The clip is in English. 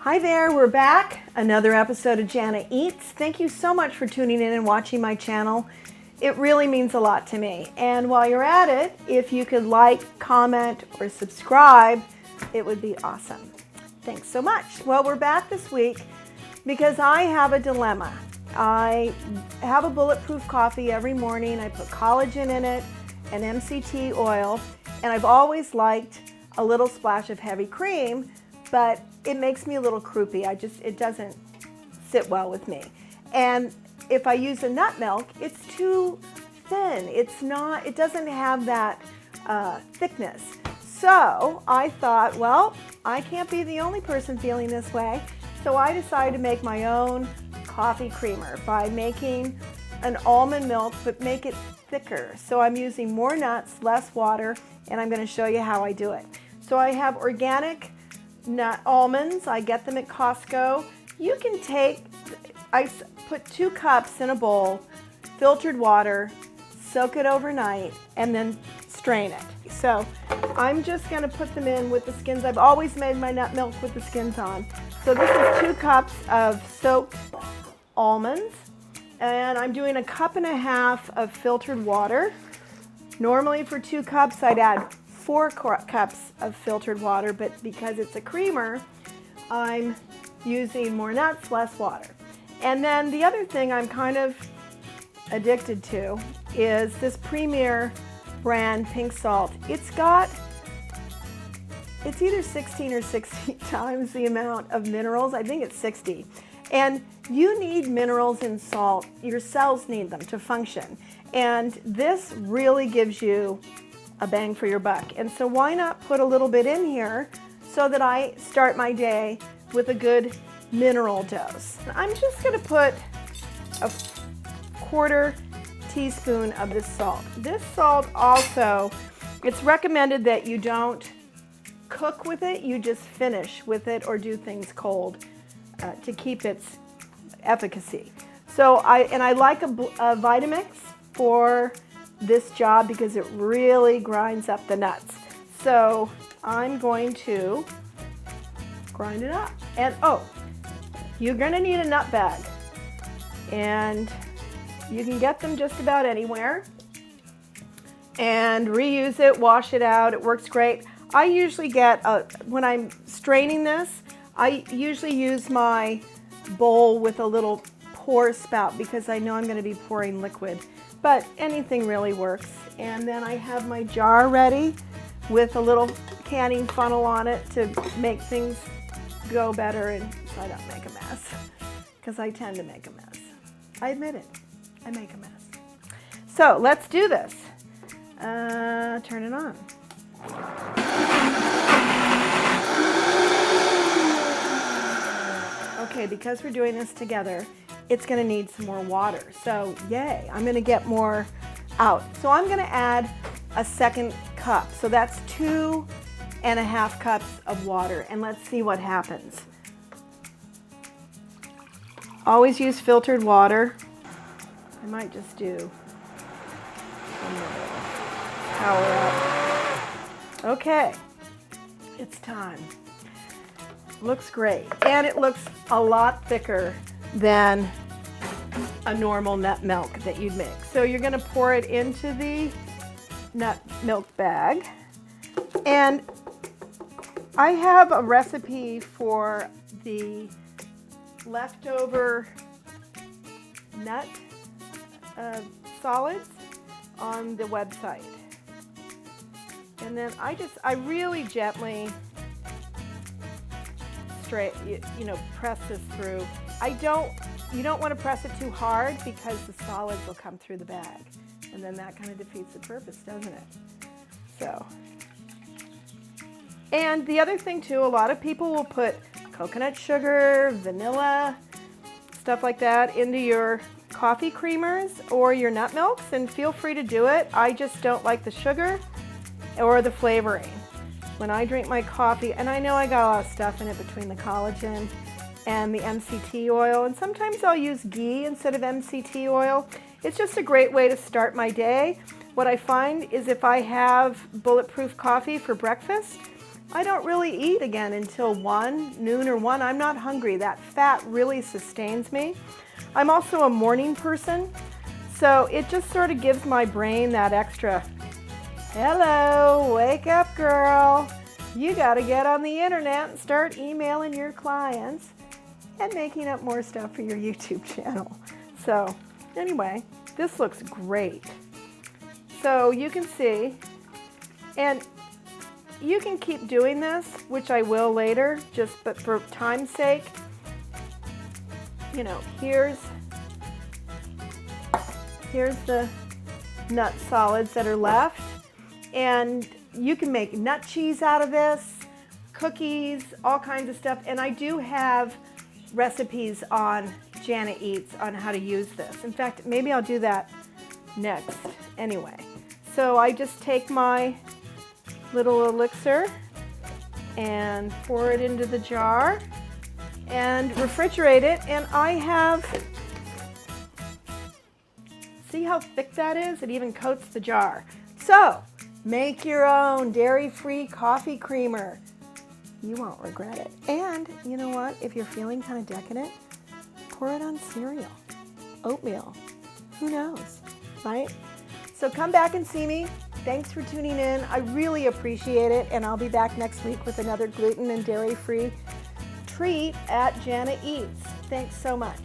Hi there, we're back. Another episode of Jana Eats. Thank you so much for tuning in and watching my channel. It really means a lot to me. And while you're at it, if you could like, comment, or subscribe, it would be awesome. Thanks so much. Well, we're back this week because I have a dilemma. I have a bulletproof coffee every morning. I put collagen in it and MCT oil, and I've always liked a little splash of heavy cream, but it makes me a little croupy. It doesn't sit well with me. And if I use a nut milk, it's too thin. It doesn't have that thickness. So I thought, well, I can't be the only person feeling this way. So I decided to make my own coffee creamer by making an almond milk, but make it thicker. So I'm using more nuts, less water, and I'm going to show you how I do it. So I have organic nut almonds. I get them at Costco. I put 2 cups in a bowl, filtered water, soak it overnight, and then strain it. So I'm just going to put them in with the skins. I've always made my nut milk with the skins on. So this is 2 cups of soaked almonds, and I'm doing 1.5 cups of filtered water. Normally for 2 cups I'd add 4 cups of filtered water, but because it's a creamer, I'm using more nuts, less water. And then the other thing I'm kind of addicted to is this Premier brand pink salt. It's either 16 or 60 times the amount of minerals. I think it's 60. And you need minerals in salt. Your cells need them to function. And this really gives you a bang for your buck. And so why not put a little bit in here so that I start my day with a good mineral dose. I'm just going to put a 1/4 teaspoon of this salt. This salt also, it's recommended that you don't cook with it, you just finish with it or do things cold to keep its efficacy. So I like a Vitamix for this job because it really grinds up the nuts. So I'm going to grind it up. And you're going to need a nut bag. And you can get them just about anywhere. And reuse it, wash it out. It works great. I usually get, when I'm straining this, I usually use my bowl with a little pour spout because I know I'm going to be pouring liquid. But anything really works. And then I have my jar ready with a little canning funnel on it to make things go better and so I don't make a mess. Because I tend to make a mess. I admit it. I make a mess. So let's do this. Turn it on. Okay, because we're doing this together, it's going to need some more water. So yay, I'm going to get more out. So I'm going to add a 2nd cup. So that's 2.5 cups of water. And let's see what happens. Always use filtered water. I might just do power up. Okay, it's time. Looks great. And it looks a lot thicker than a normal nut milk that you'd make. So you're going to pour it into the nut milk bag. And I have a recipe for the leftover nut solids on the website. And then I really gently press this through. You don't want to press it too hard because the solids will come through the bag. And then that kind of defeats the purpose, doesn't it? So, and the other thing too, a lot of people will put coconut sugar, vanilla, stuff like that into your coffee creamers or your nut milks, and feel free to do it. I just don't like the sugar or the flavoring. When I drink my coffee, and I know I got a lot of stuff in it between the collagen and the MCT oil, and sometimes I'll use ghee instead of MCT oil. It's just a great way to start my day. What I find is if I have bulletproof coffee for breakfast, I don't really eat again until noon or 1. I'm not hungry. That fat really sustains me. I'm also a morning person, so it just sort of gives my brain that extra, hello, wake up, girl. You got to get on the internet and start emailing your clients and making up more stuff for your YouTube channel. So anyway, this looks great. So you can see, and you can keep doing this, which I will later, but for time's sake, you know, here's the nut solids that are left, and you can make nut cheese out of this, cookies, all kinds of stuff, and I do have recipes on Jana Eats on how to use this. In fact, maybe I'll do that next anyway. So I just take my little elixir and pour it into the jar and refrigerate it, and I have, see how thick that is? It even coats the jar. So make your own dairy-free coffee creamer. You won't regret it. And you know what? If you're feeling kind of decadent, pour it on cereal, oatmeal, who knows, right? So come back and see me. Thanks for tuning in. I really appreciate it, and I'll be back next week with another gluten and dairy-free treat at Jana Eats. Thanks so much.